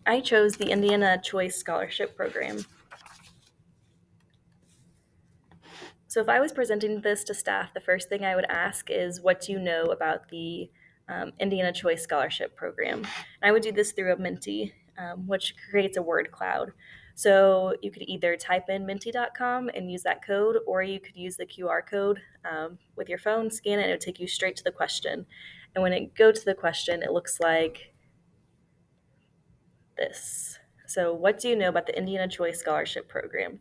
I chose the Indiana Choice Scholarship Program. So if I was presenting this to staff, the first thing I would ask is, what do you know about the Indiana Choice Scholarship Program? And I would do this through a Menti, which creates a word cloud. So you could either type in menti.com and use that code, or you could use the QR code with your phone, scan it, and it would take you straight to the question. And when it goes to the question, it looks like this. So what do you know about the Indiana Choice Scholarship Program?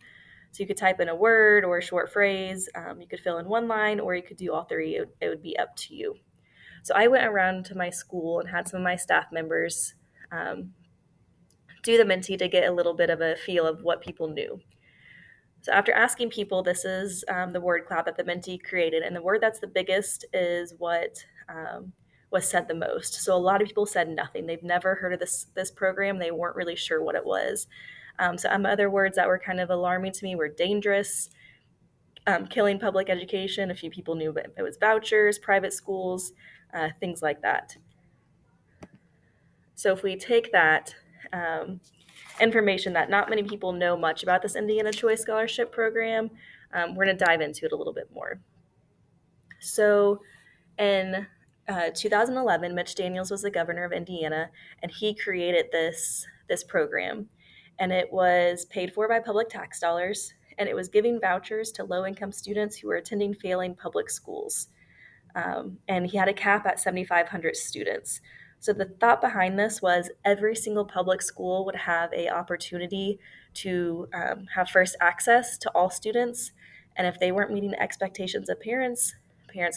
So you could type in a word or a short phrase. You could fill in one line, or you could do all three. It would be up to you. So I went around to my school and had some of my staff members um, do the Menti to get a little bit of a feel of what people knew. So after asking people, this is the word cloud that the Menti created, and the word that's the biggest is what was said the most. So a lot of people said nothing. They've never heard of this program. They weren't really sure what it was. Some other words that were kind of alarming to me were dangerous, killing public education. A few people knew it was vouchers, private schools, things like that. So if we take that information that not many people know much about this Indiana Choice Scholarship Program, we're going to dive into it a little bit more. So in 2011, Mitch Daniels was the governor of Indiana, and he created this program. And it was paid for by public tax dollars, and it was giving vouchers to low-income students who were attending failing public schools. And he had a cap at 7,500 students. So the thought behind this was every single public school would have a opportunity to have first access to all students, and if they weren't meeting the expectations of parents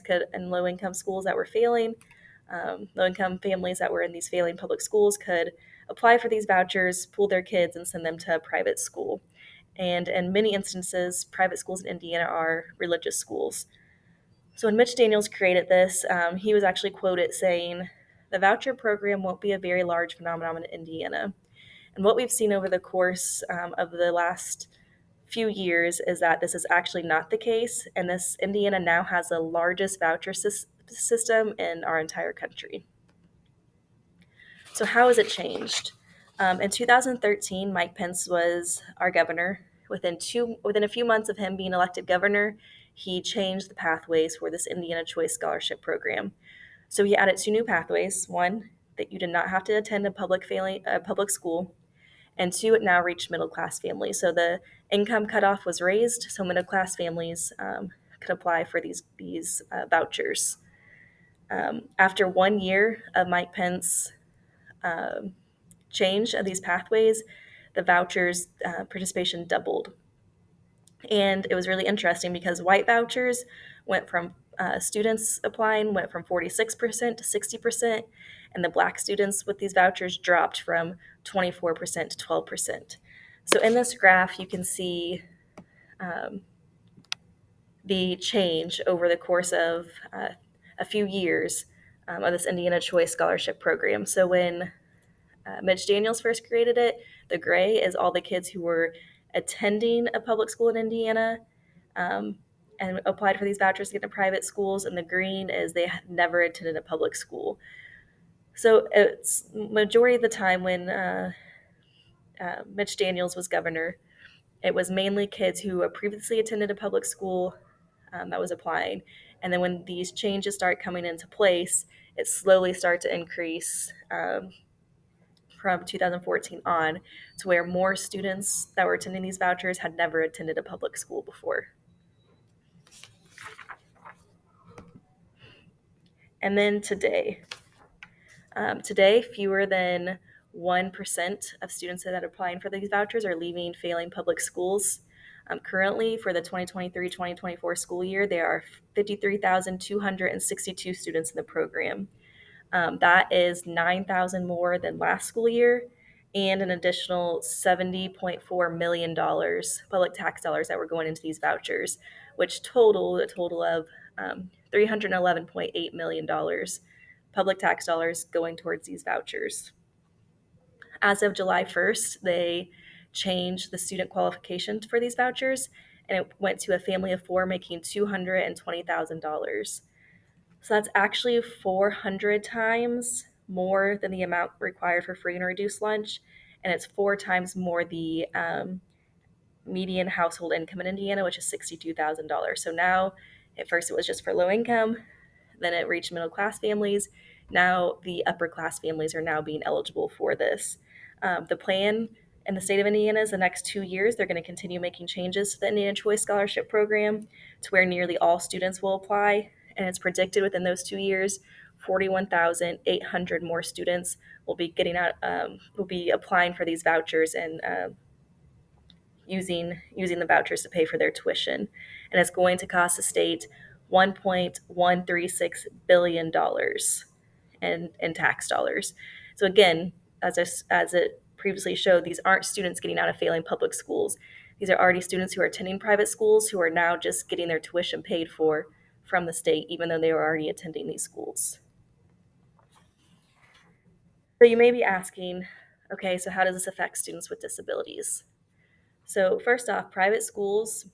could, in low-income schools that were failing, low-income families that were in these failing public schools could apply for these vouchers, pool their kids, and send them to a private school. And in many instances, private schools in Indiana are religious schools. So when Mitch Daniels created this, he was actually quoted saying, "The voucher program won't be a very large phenomenon in Indiana." And what we've seen over the course of the last few years is that this is actually not the case, and this Indiana now has the largest voucher system in our entire country. So how has it changed? In 2013, Mike Pence was our governor. Within a few months of him being elected governor, he changed the pathways for this Indiana Choice Scholarship Program. So he added two new pathways. One, that you did not have to attend a public school, and two, it now reached middle class families. So the income cutoff was raised, so middle class families could apply for these vouchers. After 1 year of Mike Pence um, change of these pathways, the vouchers participation doubled. And it was really interesting because white vouchers went from students applying went from 46% to 60%, and the black students with these vouchers dropped from 24% to 12%. So in this graph, you can see um, the change over the course of a few years of this Indiana Choice Scholarship Program. So when Mitch Daniels first created it, the gray is all the kids who were attending a public school in Indiana um, and applied for these vouchers to get into private schools, and the green is they had never attended a public school. So it's majority of the time when Mitch Daniels was governor, it was mainly kids who had previously attended a public school that was applying. And then when these changes start coming into place, it slowly started to increase from 2014 on to where more students that were attending these vouchers had never attended a public school before. And then today, fewer than 1% of students that are applying for these vouchers are leaving failing public schools. Currently, for the 2023-2024 school year, there are 53,262 students in the program. That is 9,000 more than last school year, and an additional $70.4 million public tax dollars that were going into these vouchers, which totaled a total of $311.8 million public tax dollars going towards these vouchers. As of July 1st, they changed the student qualification for these vouchers, and it went to a family of four making $220,000. So that's actually 400 times more than the amount required for free and reduced lunch, and it's 4 times more the median household income in Indiana, which is $62,000. So now, at first, it was just for low income, then it reached middle class families. Now, the upper class families are now being eligible for this. The plan in the state of Indiana is the next 2 years, they're going to continue making changes to the Indiana Choice Scholarship Program to where nearly all students will apply. And it's predicted within those 2 years, 41,800 more students will be getting out, will be applying for these vouchers and using the vouchers to pay for their tuition, and it's going to cost the state $1.136 billion in tax dollars. So again, as it previously showed, these aren't students getting out of failing public schools. These are already students who are attending private schools who are now just getting their tuition paid for from the state, even though they were already attending these schools. So you may be asking, okay, so how does this affect students with disabilities? So first off, private schools,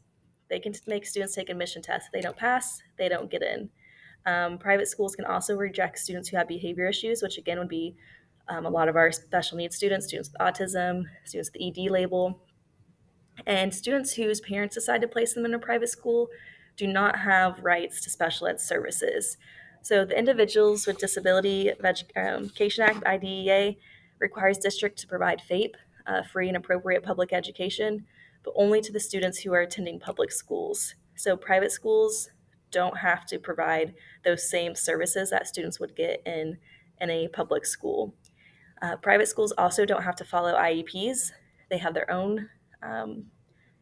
they can make students take admission tests. If they don't pass, they don't get in. Private schools can also reject students who have behavior issues, which again would be a lot of our special needs students, students with autism, students with the ED label, and students whose parents decide to place them in a private school do not have rights to special ed services. So the Individuals with Disability Education Act, IDEA, requires districts to provide FAPE, free and appropriate public education, but only to the students who are attending public schools. So private schools don't have to provide those same services that students would get in a public school. Private schools also don't have to follow IEPs. They have their own um,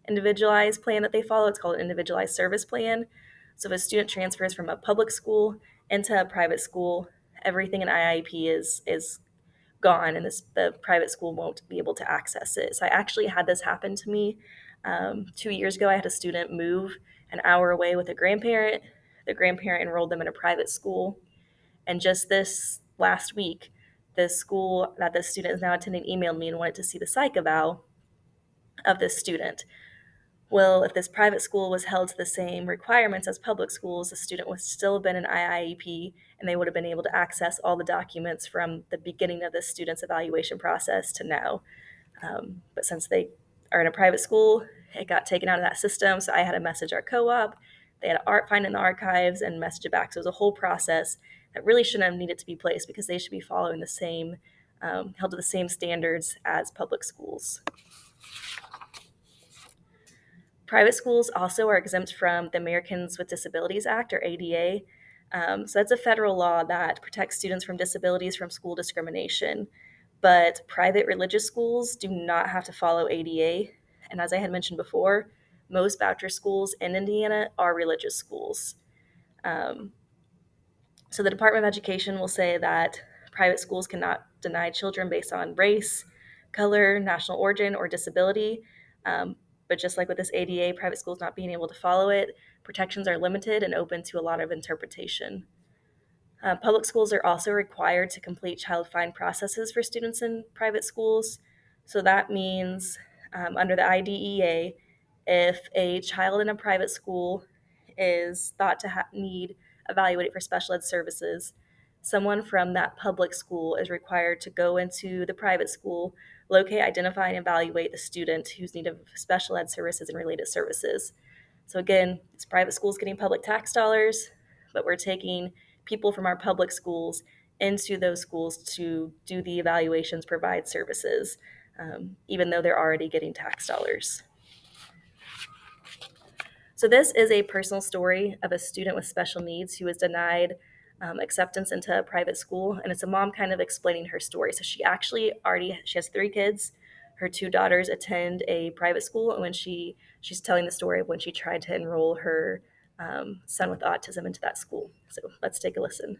individualized plan that they follow. It's called an individualized service plan. So if a student transfers from a public school into a private school, everything in IIP is gone, and the private school won't be able to access it. So I actually had this happen to me 2 years ago. I had a student move an hour away with a grandparent. The grandparent enrolled them in a private school, and just this last week, the school that the student is now attending emailed me and wanted to see the psych eval of this student. Well, if this private school was held to the same requirements as public schools, the student would still have been an IIEP, and they would have been able to access all the documents from the beginning of the student's evaluation process to now. But since they are in a private school, it got taken out of that system. So I had to message our co-op. They had to find in the archives and message it back. So it was a whole process that really shouldn't have needed to be placed because they should be following the same, held to the same standards as public schools. Private schools also are exempt from the Americans with Disabilities Act, or ADA. So that's a federal law that protects students from disabilities from school discrimination. But private religious schools do not have to follow ADA. And as I had mentioned before, most voucher schools in Indiana are religious schools. Um, so the Department of Education will say that private schools cannot deny children based on race, color, national origin, or disability. But just like with this ADA, private schools not being able to follow it, protections are limited and open to a lot of interpretation. Public schools are also required to complete child find processes for students in private schools. So that means under the IDEA, if a child in a private school is thought to need evaluated for special ed services, someone from that public school is required to go into the private school, locate, identify, and evaluate the student who's need of special ed services and related services. So again, it's private schools getting public tax dollars, but we're taking people from our public schools into those schools to do the evaluations, provide services, even though they're already getting tax dollars. So this is a personal story of a student with special needs who was denied acceptance into a private school, and it's a mom kind of explaining her story. So she has 3 kids. Her 2 daughters attend a private school, and when she's telling the story of when she tried to enroll her son with autism into that school. So let's take a listen.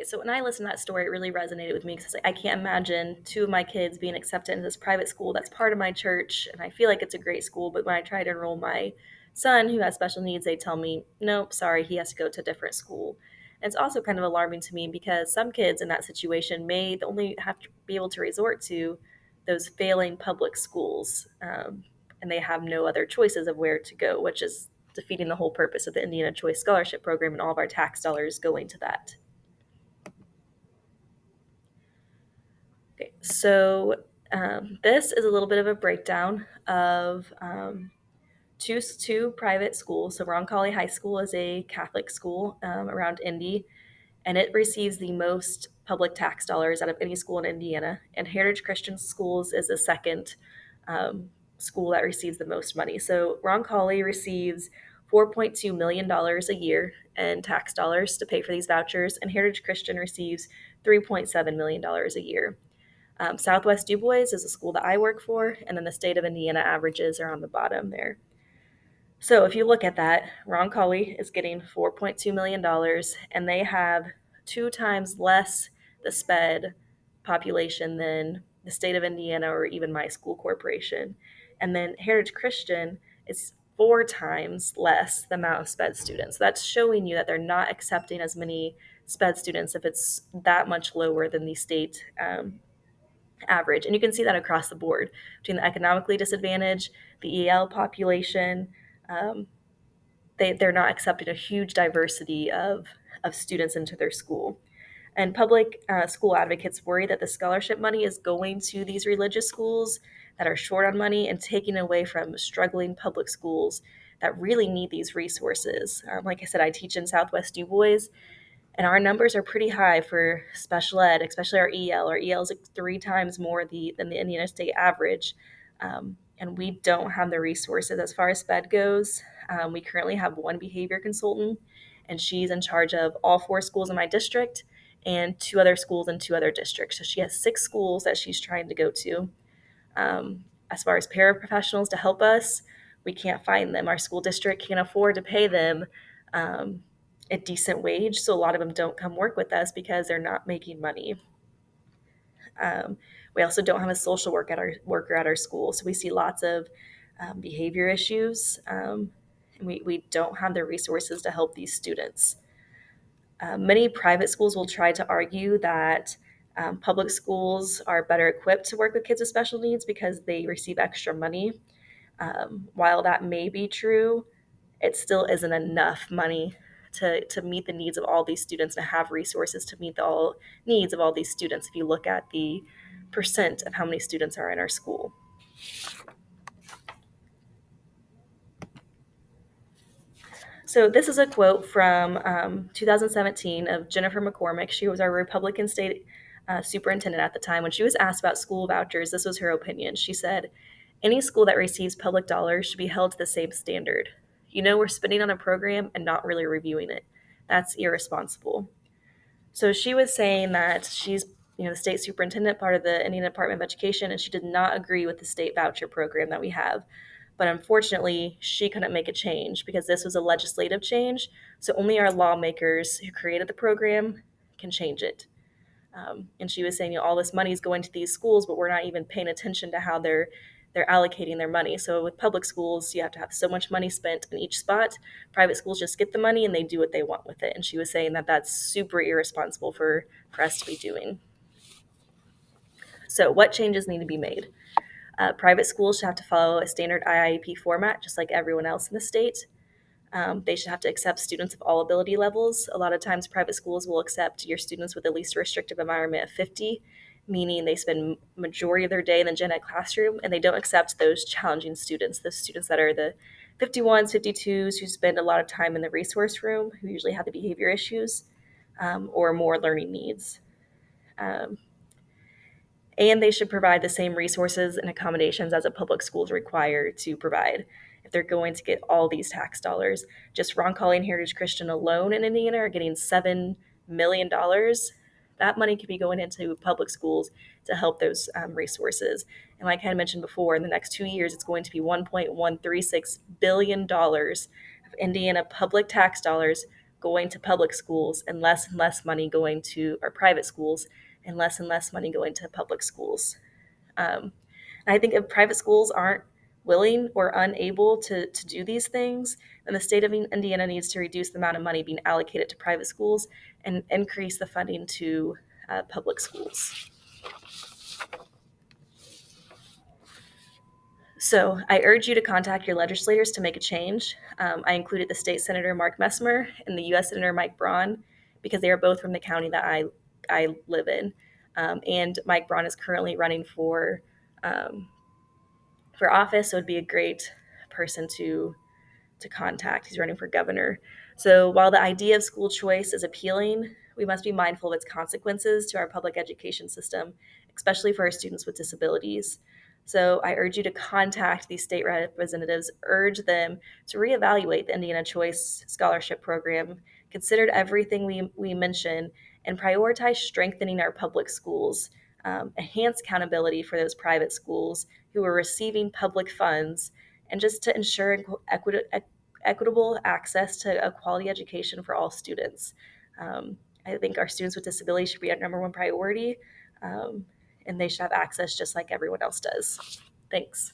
So when I listened to that story, it really resonated with me because I can't imagine two of my kids being accepted into this private school that's part of my church, and I feel like it's a great school. But when I try to enroll my son who has special needs, they tell me, nope, sorry, he has to go to a different school. And it's also kind of alarming to me because some kids in that situation may only have to be able to resort to those failing public schools, and they have no other choices of where to go, which is defeating the whole purpose of the Indiana Choice Scholarship Program and all of our tax dollars going to that. Okay, so this is a little bit of a breakdown of two private schools. So Roncalli High School is a Catholic school around Indy, and it receives the most public tax dollars out of any school in Indiana. And Heritage Christian Schools is the second um, school that receives the most money. So Roncalli receives $4.2 million a year in tax dollars to pay for these vouchers, and Heritage Christian receives $3.7 million a year. Southwest Du Bois is a school that I work for, and then the state of Indiana averages are on the bottom there. So if you look at that, Roncalli is getting $4.2 million, and they have two times less the SPED population than the state of Indiana or even my school corporation. And then Heritage Christian is four times less the amount of SPED students. So that's showing you that they're not accepting as many SPED students if it's that much lower than the state average. And you can see that across the board between the economically disadvantaged, the EL population. Um, they're not accepting a huge diversity of students into their school. And public school advocates worry that the scholarship money is going to these religious schools that are short on money and taking away from struggling public schools that really need these resources. Like I said, I teach in Southwest Du Bois, and our numbers are pretty high for special ed, especially our EL. Our EL is like three times more than the Indiana State average, and we don't have the resources as far as SPED goes. We currently have one behavior consultant, and she's in charge of all four schools in my district and two other schools in two other districts. So she has six schools that she's trying to go to. As far as paraprofessionals to help us, we can't find them. Our school district can't afford to pay them um, a decent wage, so a lot of them don't come work with us because they're not making money. Um, we also don't have a social worker at our school, so we see lots of behavior issues, and we don't have the resources to help these students. Many private schools will try to argue that public schools are better equipped to work with kids with special needs because they receive extra money. While that may be true, it still isn't enough money to meet the needs of all these students and have resources to meet the all needs of all these students if you look at the percent of how many students are in our school. So this is a quote from 2017 of Jennifer McCormick. She was our Republican state superintendent at the time. When she was asked about school vouchers, this was her opinion. She said, any school that receives public dollars should be held to the same standard. You know, we're spending on a program and not really reviewing it. That's irresponsible. So she was saying that she's, the state superintendent, part of the Indiana Department of Education, and she did not agree with the state voucher program that we have. But unfortunately, she couldn't make a change because this was a legislative change. So only our lawmakers who created the program can change it. And she was saying, all this money is going to these schools, but we're not even paying attention to how they're allocating their money. So with public schools, you have to have so much money spent in each spot. Private schools just get the money and they do what they want with it. And she was saying that that's super irresponsible for us to be doing. So what changes need to be made? Private schools should have to follow a standard IIEP format, just like everyone else in the state. They should have to accept students of all ability levels. A lot of times private schools will accept your students with the least restrictive environment of 50, meaning they spend majority of their day in the gen ed classroom, and they don't accept those challenging students, the students that are the 51s, 52s, who spend a lot of time in the resource room, who usually have the behavior issues or more learning needs. And they should provide the same resources and accommodations as a public school is required to provide if they're going to get all these tax dollars. Just Roncalli and Heritage Christian alone in Indiana are getting $7 million. That money could be going into public schools to help those resources. And like I had mentioned before, in the next 2 years, it's going to be $1.136 billion of Indiana public tax dollars going to public schools and less money going to our private schools and less money going to public schools. And I think if private schools aren't willing or unable to do these things, then the state of Indiana needs to reduce the amount of money being allocated to private schools and increase the funding to public schools. So I urge you to contact your legislators to make a change. I included the state senator Mark Messmer and the U.S. senator Mike Braun because they are both from the county that I live in. And Mike Braun is currently running um, for office, so it'd be a great person to contact. He's running for governor. So while the idea of school choice is appealing, we must be mindful of its consequences to our public education system, especially for our students with disabilities. So I urge you to contact these state representatives, urge them to reevaluate the Indiana Choice Scholarship Program, consider everything we mentioned, and prioritize strengthening our public schools, enhance accountability for those private schools who are receiving public funds, and just to ensure equitable access to a quality education for all students. I think our students with disabilities should be our number one priority, um, and they should have access just like everyone else does. Thanks.